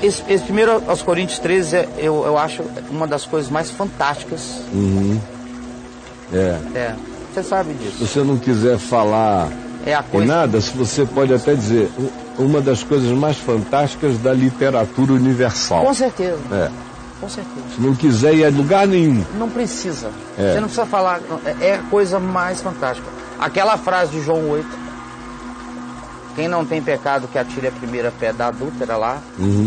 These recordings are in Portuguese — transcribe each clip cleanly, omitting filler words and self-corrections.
esse 1 aos Coríntios 13, eu acho uma das coisas mais fantásticas. Você sabe disso. Se você não quiser falar em nada, se você pode até dizer, uma das coisas mais fantásticas da literatura universal. Com certeza. Com certeza. Se não quiser ir a lugar nenhum. Não precisa. Você não precisa falar. É a coisa mais fantástica. Aquela frase de João 8. Quem não tem pecado que atire a primeira pedra adúltera lá.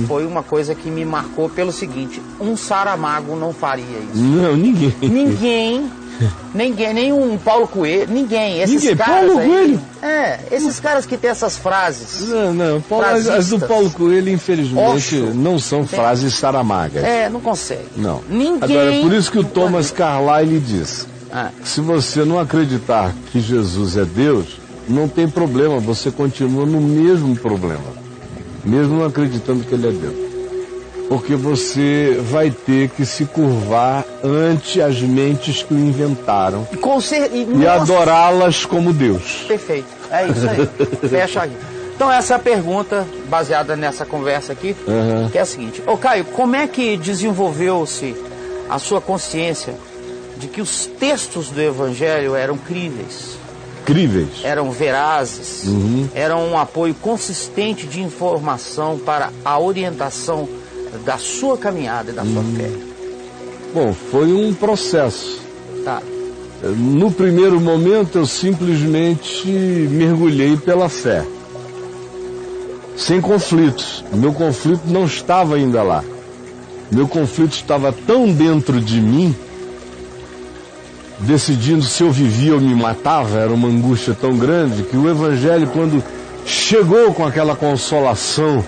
Foi uma coisa que me marcou pelo seguinte. Um Saramago não faria isso. Não, ninguém. Ninguém, nem um Paulo Coelho, ninguém. Esses caras Paulo aí, Coelho? Esses caras que tem essas frases. Não, as do Paulo Coelho, infelizmente, não são frases saramagas. Não consegue. Não. Ninguém. Agora, é por isso que o Thomas Carlyle diz, se você não acreditar que Jesus é Deus, não tem problema, você continua no mesmo problema, mesmo não acreditando que ele é Deus. Porque você vai ter que se curvar ante as mentes que o inventaram e adorá-las como Deus. Perfeito, é isso aí. Fecha aqui. Então essa é a pergunta baseada nessa conversa aqui, que é a seguinte. Caio, como é que desenvolveu-se a sua consciência de que os textos do Evangelho eram críveis? Eram verazes, eram um apoio consistente de informação para a orientação da sua caminhada e da sua fé? Bom, foi um processo. No primeiro momento eu simplesmente mergulhei pela fé, sem conflitos. Meu conflito não estava ainda lá. Meu conflito estava tão dentro de mim, decidindo se eu vivia ou me matava. Era uma angústia tão grande que o Evangelho, quando chegou com aquela consolação,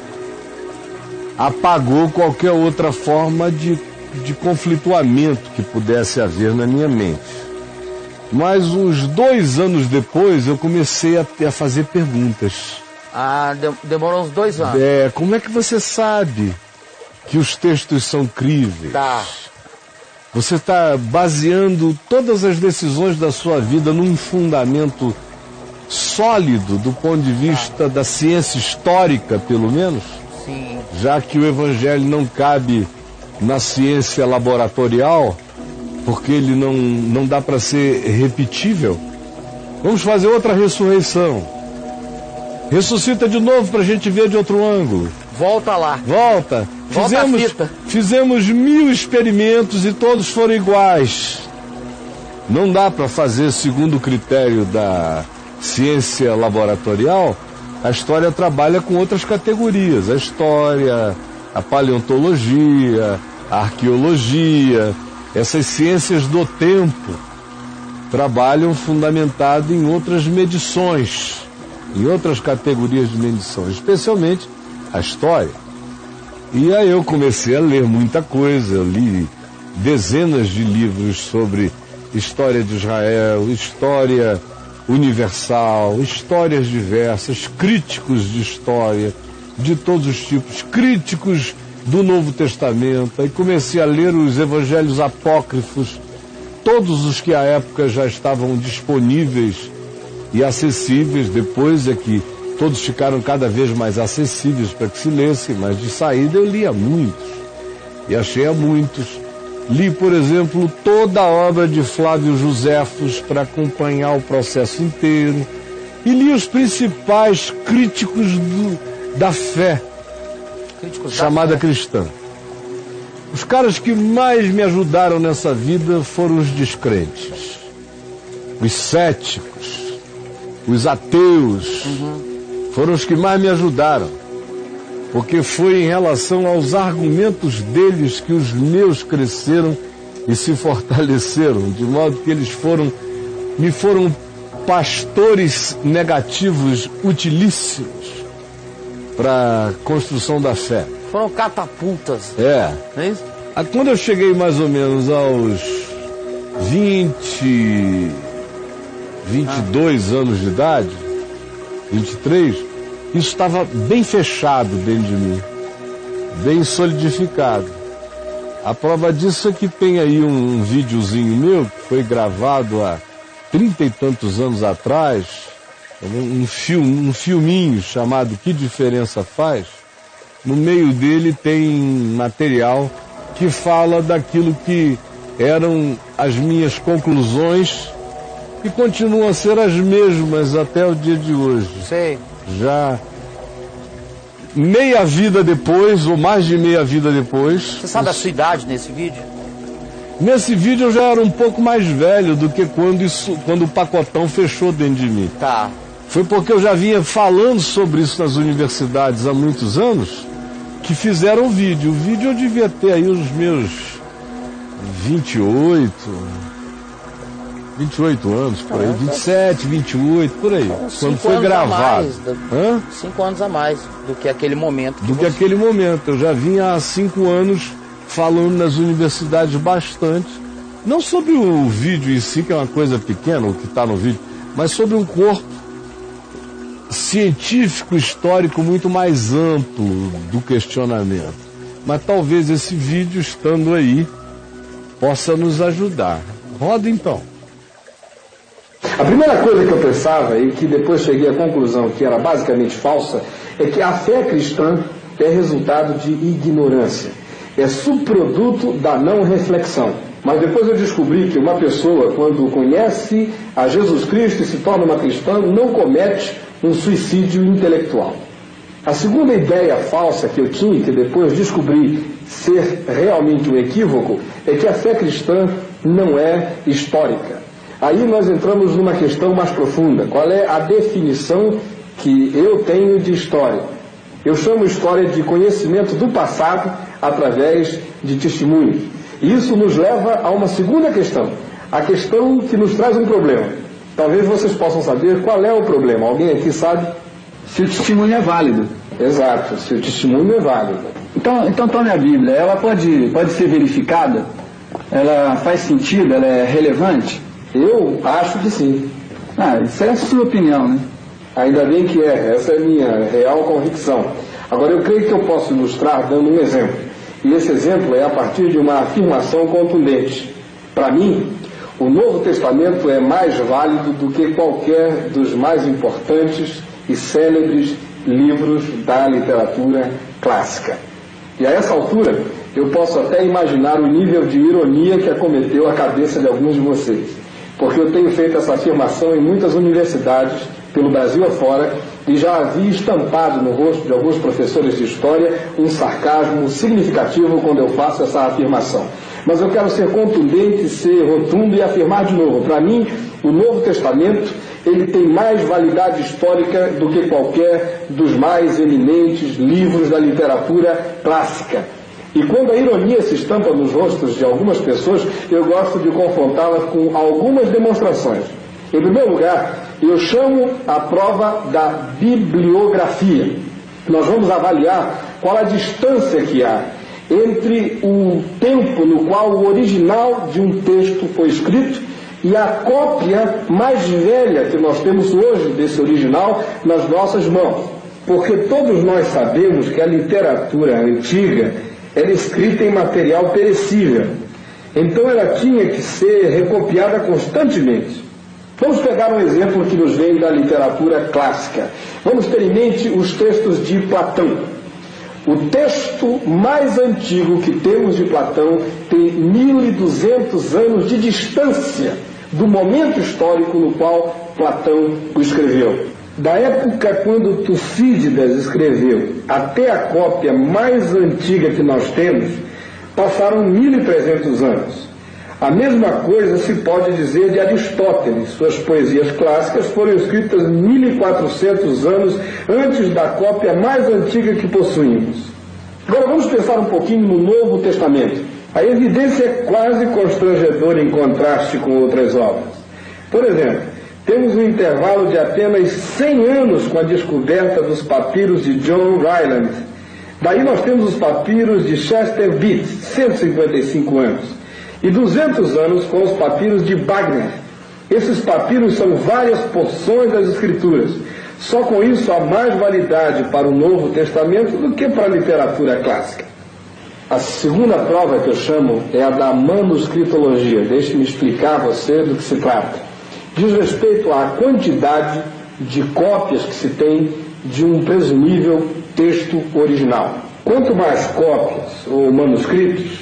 apagou qualquer outra forma de conflituamento que pudesse haver na minha mente. Mas uns 2 anos depois eu comecei a fazer perguntas. Demorou uns 2 anos. Como é que você sabe que os textos são críveis? Você está baseando todas as decisões da sua vida num fundamento sólido do ponto de vista da ciência histórica, pelo menos? Sim. Já que o Evangelho não cabe na ciência laboratorial, porque ele não dá para ser repetível, vamos fazer outra ressurreição. Ressuscita de novo para a gente ver de outro ângulo. Volta lá. Volta. Fizemos 1000 experimentos e todos foram iguais. Não dá para fazer segundo o critério da ciência laboratorial. A história trabalha com outras categorias. A história, a paleontologia, a arqueologia, essas ciências do tempo trabalham fundamentado em outras medições, em outras categorias de medição, especialmente a história. E aí eu comecei a ler muita coisa. Eu li dezenas de livros sobre história de Israel, história universal, histórias diversas, críticos de história de todos os tipos, críticos do Novo Testamento. Aí comecei a ler os evangelhos apócrifos, todos os que à época já estavam disponíveis e acessíveis. Depois é que todos ficaram cada vez mais acessíveis para que se lesse, mas de saída eu lia muitos e achei a muitos. Li, por exemplo, toda a obra de Flávio Joséfos para acompanhar o processo inteiro. E li os principais críticos da fé, chamada cristã. Os caras que mais me ajudaram nessa vida foram os descrentes, os céticos, os ateus. Foram os que mais me ajudaram. Porque foi em relação aos argumentos deles que os meus cresceram e se fortaleceram, de modo que eles me foram pastores negativos utilíssimos para a construção da fé. Foram catapultas. É. É isso? Quando eu cheguei mais ou menos aos 22 anos de idade, 23, isso estava bem fechado dentro de mim, bem solidificado. A prova disso é que tem aí um videozinho meu que foi gravado há 30 e tantos anos atrás, um filminho chamado Que Diferença Faz, no meio dele tem material que fala daquilo que eram as minhas conclusões e continuam a ser as mesmas até o dia de hoje. Sei. Já meia vida depois, ou mais de meia vida depois... Você sabe a sua idade nesse vídeo? Nesse vídeo eu já era um pouco mais velho do que quando o pacotão fechou dentro de mim. Tá. Foi porque eu já vinha falando sobre isso nas universidades há muitos anos, que fizeram o vídeo. O vídeo eu devia ter aí os meus 28 anos, por aí, 27, 28, por aí, quando foi gravado. 5 anos a mais do que aquele momento. Aquele momento. Eu já vinha há 5 anos falando nas universidades bastante, não sobre o vídeo em si, que é uma coisa pequena, o que está no vídeo, mas sobre um corpo científico, histórico muito mais amplo do questionamento. Mas talvez esse vídeo, estando aí, possa nos ajudar. Roda então. A primeira coisa que eu pensava, e que depois cheguei à conclusão que era basicamente falsa, é que a fé cristã é resultado de ignorância. É subproduto da não reflexão. Mas depois eu descobri que uma pessoa, quando conhece a Jesus Cristo e se torna uma cristã, não comete um suicídio intelectual. A segunda ideia falsa que eu tinha, que depois descobri ser realmente um equívoco, é que a fé cristã não é histórica. Aí nós entramos numa questão mais profunda. Qual é a definição que eu tenho de história? Eu chamo história de conhecimento do passado através de testemunhos. E isso nos leva a uma segunda questão. A questão que nos traz um problema. Talvez vocês possam saber qual é o problema. Alguém aqui sabe? Se o testemunho é válido. Exato, se o testemunho é válido. Então tome a Bíblia. Ela pode ser verificada? Ela faz sentido? Ela é relevante? Eu acho que sim. Isso é a sua opinião, né? Ainda bem que essa é a minha real convicção. Agora, eu creio que eu posso ilustrar dando um exemplo. E esse exemplo é a partir de uma afirmação contundente. Para mim, o Novo Testamento é mais válido do que qualquer dos mais importantes e célebres livros da literatura clássica. E a essa altura, eu posso até imaginar o nível de ironia que acometeu a cabeça de alguns de vocês. Porque eu tenho feito essa afirmação em muitas universidades, pelo Brasil afora, e já havia estampado no rosto de alguns professores de história um sarcasmo significativo quando eu faço essa afirmação. Mas eu quero ser contundente, ser rotundo e afirmar de novo. Para mim, o Novo Testamento, ele tem mais validade histórica do que qualquer dos mais eminentes livros da literatura clássica. E quando a ironia se estampa nos rostos de algumas pessoas, eu gosto de confrontá-las com algumas demonstrações. Em primeiro lugar, eu chamo a prova da bibliografia. Nós vamos avaliar qual a distância que há entre o tempo no qual o original de um texto foi escrito e a cópia mais velha que nós temos hoje desse original nas nossas mãos. Porque todos nós sabemos que a literatura antiga era escrita em material perecível. Então ela tinha que ser recopiada constantemente. Vamos pegar um exemplo que nos vem da literatura clássica. Vamos ter em mente os textos de Platão. O texto mais antigo que temos de Platão tem 1200 anos de distância do momento histórico no qual Platão o escreveu. Da época quando Tucídides escreveu até a cópia mais antiga que nós temos, passaram 1300 anos. A mesma coisa se pode dizer de Aristóteles. Suas poesias clássicas foram escritas 1400 anos antes da cópia mais antiga que possuímos. Agora vamos pensar um pouquinho no Novo Testamento. A evidência é quase constrangedora em contraste com outras obras. Por exemplo, temos um intervalo de apenas 100 anos com a descoberta dos papiros de John Ryland. Daí nós temos os papiros de Chester Beat, 155 anos. E 200 anos com os papiros de Wagner. Esses papiros são várias porções das Escrituras. Só com isso há mais validade para o Novo Testamento do que para a literatura clássica. A segunda prova que eu chamo é a da manuscritologia. Deixe-me explicar a você do que se trata. Diz respeito à quantidade de cópias que se tem de um presumível texto original. Quanto mais cópias ou manuscritos,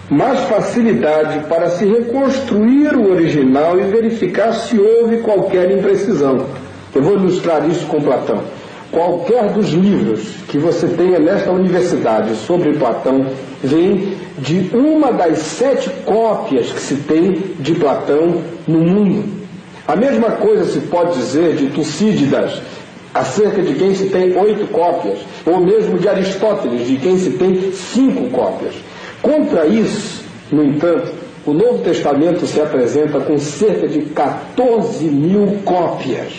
mais facilidade para se reconstruir o original e verificar se houve qualquer imprecisão. Eu vou ilustrar isso com Platão. Qualquer dos livros que você tenha nesta universidade sobre Platão vem de uma das 7 cópias que se tem de Platão no mundo. A mesma coisa se pode dizer de Tucídides, acerca de quem se tem 8 cópias, ou mesmo de Aristóteles, de quem se tem 5 cópias. Contra isso, no entanto, o Novo Testamento se apresenta com cerca de 14.000 cópias.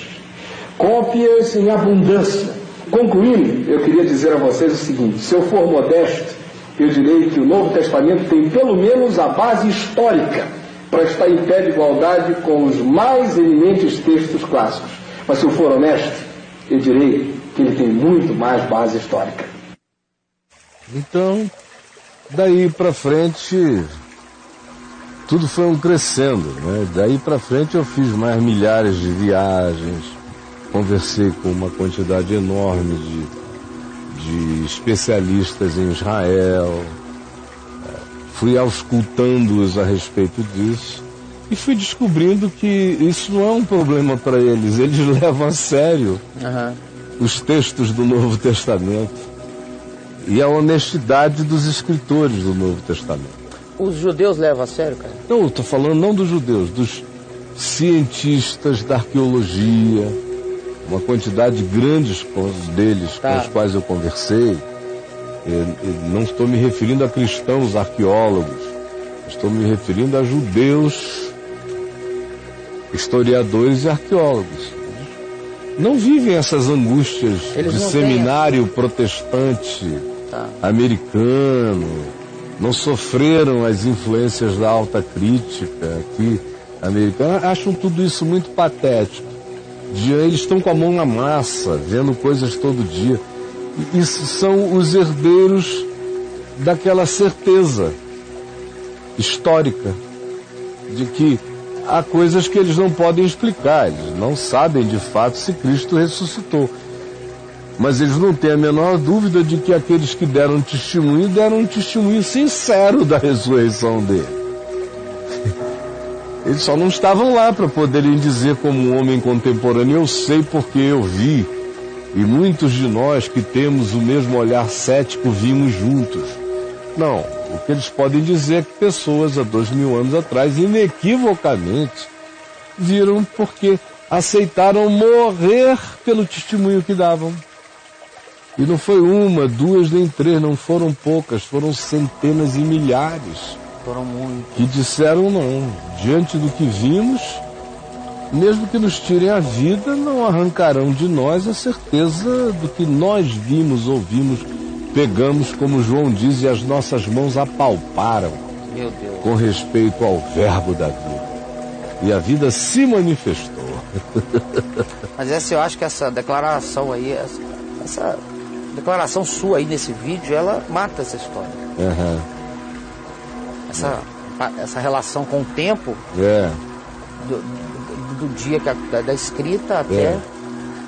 Cópias em abundância. Concluindo, eu queria dizer a vocês o seguinte: se eu for modesto, eu direi que o Novo Testamento tem pelo menos a base histórica para estar em pé de igualdade com os mais eminentes textos clássicos. Mas se eu for honesto, eu direi que ele tem muito mais base histórica. Então, daí para frente, tudo foi crescendo, né? Daí para frente eu fiz mais milhares de viagens, conversei com uma quantidade enorme de especialistas em Israel, fui auscultando-os a respeito disso e fui descobrindo que isso não é um problema para eles. Eles levam a sério os textos do Novo Testamento e a honestidade dos escritores do Novo Testamento. Os judeus levam a sério, cara? Não, eu estou falando não dos judeus, dos cientistas da arqueologia, uma quantidade grande deles com os quais eu conversei. Não estou me referindo a cristãos arqueólogos, estou me referindo a judeus, historiadores e arqueólogos. Não vivem essas angústias de seminário protestante americano, não sofreram as influências da alta crítica aqui americana, acham tudo isso muito patético. Eles estão com a mão na massa, vendo coisas todo dia. Isso são os herdeiros daquela certeza histórica de que há coisas que eles não podem explicar, eles não sabem de fato se Cristo ressuscitou. Mas eles não têm a menor dúvida de que aqueles que deram um testemunho sincero da ressurreição dele. Eles só não estavam lá para poderem dizer como um homem contemporâneo: eu sei porque eu vi. E muitos de nós que temos o mesmo olhar cético vimos juntos. Não, o que eles podem dizer é que pessoas há 2000 anos atrás, inequivocamente, viram porque aceitaram morrer pelo testemunho que davam. E não foi uma, duas, nem três, não foram poucas, foram centenas e milhares. Foram muitos. Que disseram não, diante do que vimos, mesmo que nos tirem a vida, não arrancarão de nós a certeza do que nós vimos, ouvimos, pegamos, como João diz, e as nossas mãos apalparam. Meu Deus. Com respeito ao verbo da vida. E a vida se manifestou. Mas eu acho que essa declaração aí, essa declaração sua aí nesse vídeo, ela mata essa história. Essa relação com o tempo, do dia da escrita até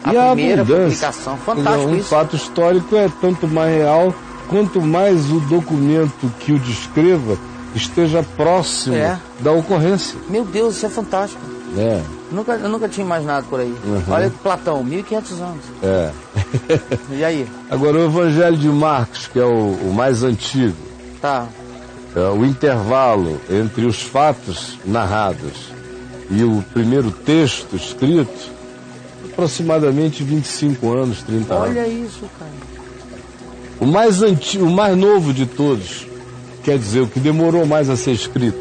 a primeira publicação. Fantástico isso. O fato histórico é tanto mais real quanto mais o documento que o descreva esteja próximo da ocorrência. Meu Deus, isso é fantástico. Eu nunca tinha imaginado por aí. Olha, Platão, 1500 anos. E aí? Agora, o Evangelho de Marcos, que é o mais antigo. O intervalo entre os fatos narrados e o primeiro texto escrito, aproximadamente 25 anos, 30 anos. Olha isso, cara. O mais antigo, o mais novo de todos, quer dizer, o que demorou mais a ser escrito,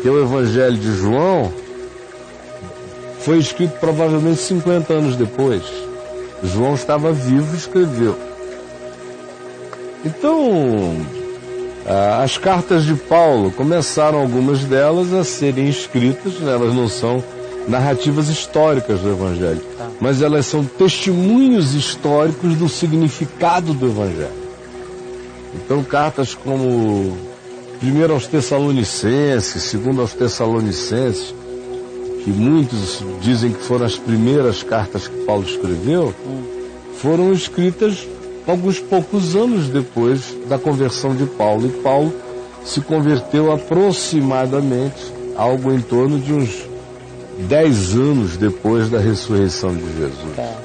que é o Evangelho de João, foi escrito provavelmente 50 anos depois. João estava vivo e escreveu. Então, as cartas de Paulo começaram, algumas delas, a serem escritas, elas não são narrativas históricas do Evangelho, mas elas são testemunhos históricos do significado do Evangelho. Então, cartas como 1 aos Tessalonicenses, 2 aos Tessalonicenses, que muitos dizem que foram as primeiras cartas que Paulo escreveu, foram escritas alguns poucos anos depois da conversão de Paulo. E Paulo se converteu aproximadamente algo em torno de uns 10 anos depois da ressurreição de Jesus.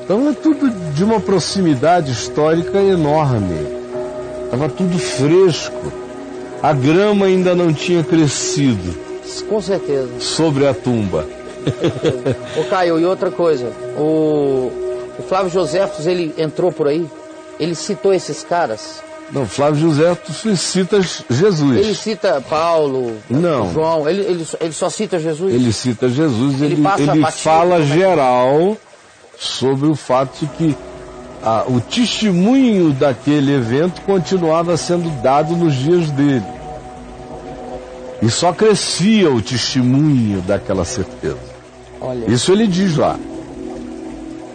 Então é tudo de uma proximidade histórica enorme. Estava tudo fresco. A grama ainda não tinha crescido. Com certeza. Sobre a tumba. Ô Caio, e outra coisa, o Flávio Joséfos, ele entrou por aí, ele citou esses caras? Não, Flávio Joséfos cita Jesus. Ele cita Paulo, não. João, ele só cita Jesus? Ele cita Jesus, ele batido, fala geral sobre o fato de que o testemunho daquele evento continuava sendo dado nos dias dele. E só crescia o testemunho daquela certeza. Olha. Isso ele diz lá,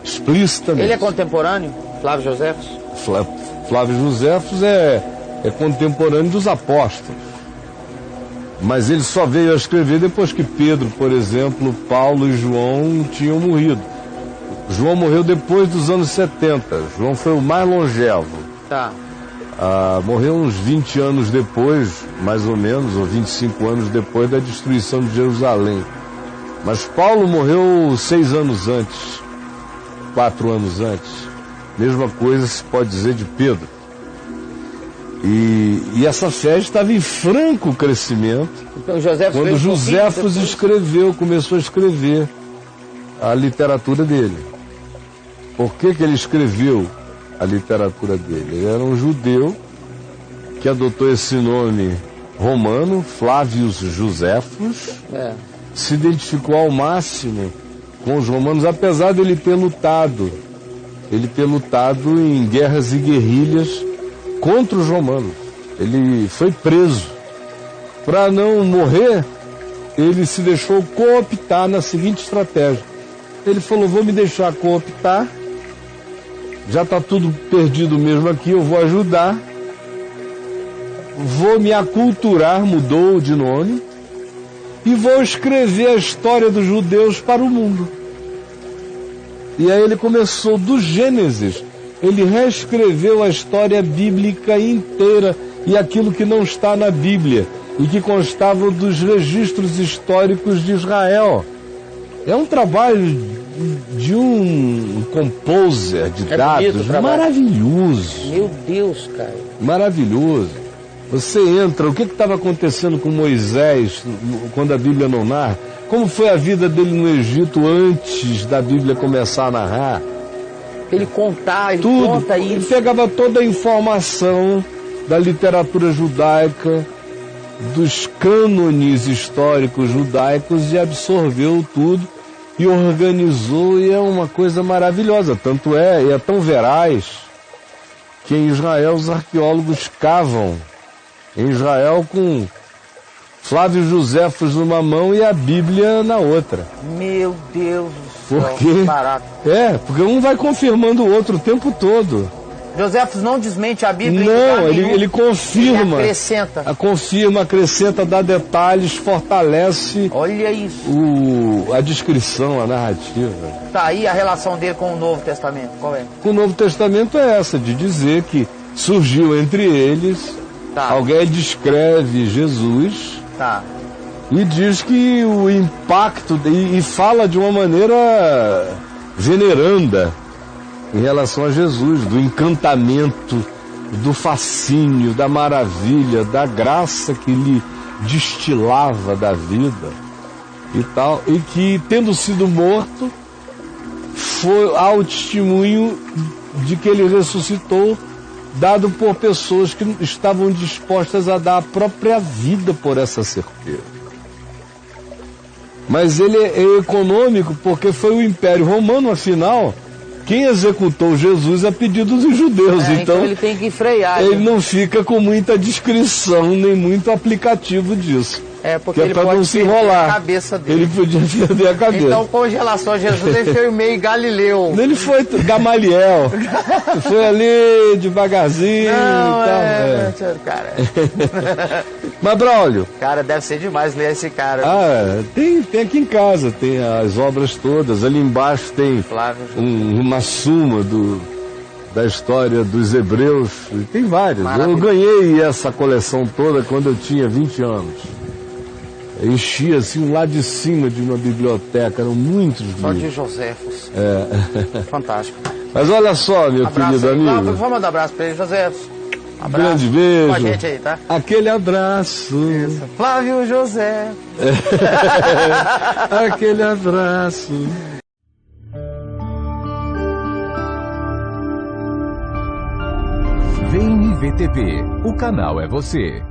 explicitamente. Ele é contemporâneo, Flávio Joséfos? Flávio Joséfos é contemporâneo dos apóstolos. Mas ele só veio a escrever depois que Pedro, por exemplo, Paulo e João tinham morrido. João morreu depois dos anos 70. João foi o mais longevo. Tá. Morreu uns 20 anos depois, mais ou menos, ou 25 anos depois da destruição de Jerusalém. Mas Paulo morreu 6 anos antes, 4 anos antes. Mesma coisa se pode dizer de Pedro. E essa fé estava em franco crescimento. Então, quando Joséfos começou a escrever a literatura dele. Por que ele escreveu a literatura dele? Ele era um judeu que adotou esse nome romano, Flávios Joséfos. Se identificou ao máximo com os romanos, apesar de ele ter lutado em guerras e guerrilhas contra os romanos. Ele foi preso. Para não morrer, ele se deixou cooptar na seguinte estratégia. Ele falou, vou me deixar cooptar, já está tudo perdido mesmo aqui, eu vou ajudar, vou me aculturar, mudou de nome, e vou escrever a história dos judeus para o mundo. E aí ele começou do Gênesis, ele reescreveu a história bíblica inteira e aquilo que não está na Bíblia e que constava dos registros históricos de Israel. É um trabalho de um composer de dados maravilhoso. Meu Deus, cara. Maravilhoso. Você entra, o que estava acontecendo com Moisés quando a Bíblia não narra? Como foi a vida dele no Egito antes da Bíblia começar a narrar? Ele conta isso. Ele pegava toda a informação da literatura judaica, dos cânones históricos judaicos e absorveu tudo e organizou, e é uma coisa maravilhosa. Tanto é tão veraz que em Israel os arqueólogos cavam em Israel com Flávio Joséfos numa mão e a Bíblia na outra. Meu Deus do céu, que barato. Porque um vai confirmando o outro o tempo todo. Joséfos não desmente a Bíblia? Não, ele confirma. Ele acrescenta. Acrescenta, dá detalhes, fortalece. Olha isso. A descrição, a narrativa. Tá, aí a relação dele com o Novo Testamento, qual é? Com o Novo Testamento é essa, de dizer que surgiu entre eles, alguém descreve Jesus, e diz que o impacto, e fala de uma maneira veneranda, em relação a Jesus, do encantamento, do fascínio, da maravilha, da graça que lhe destilava da vida e tal, e que, tendo sido morto, há o testemunho de que ele ressuscitou, dado por pessoas que estavam dispostas a dar a própria vida por essa certeza. Mas ele é econômico porque foi o Império Romano, afinal, quem executou Jesus a pedido dos judeus. Então ele tem que frear. Ele não fica com muita descrição, nem muito aplicativo disso. Porque ele pode não se enrolar. A cabeça dele. Ele podia perder a cabeça. Então, com relação a Jesus, ele foi meio Galileu. Ele foi Gamaliel. Foi ali devagarzinho e tal. Cara. Mas, Braulio... Cara, deve ser demais ler esse cara. Tem aqui em casa, tem as obras todas. Ali embaixo tem uma suma da história dos hebreus. E tem várias. Eu ganhei essa coleção toda quando eu tinha 20 anos. Eu enchia assim um lado de cima de uma biblioteca, eram muitos livros. Só de Joséfos. Fantástico. Mas olha só, meu querido amigo. Vamos mandar um abraço para ele, Joséfos. Grande beijo. Com a gente aí, tá? Aquele abraço. Isso. Flávio José. Aquele abraço. Vem IVTV, o canal é você.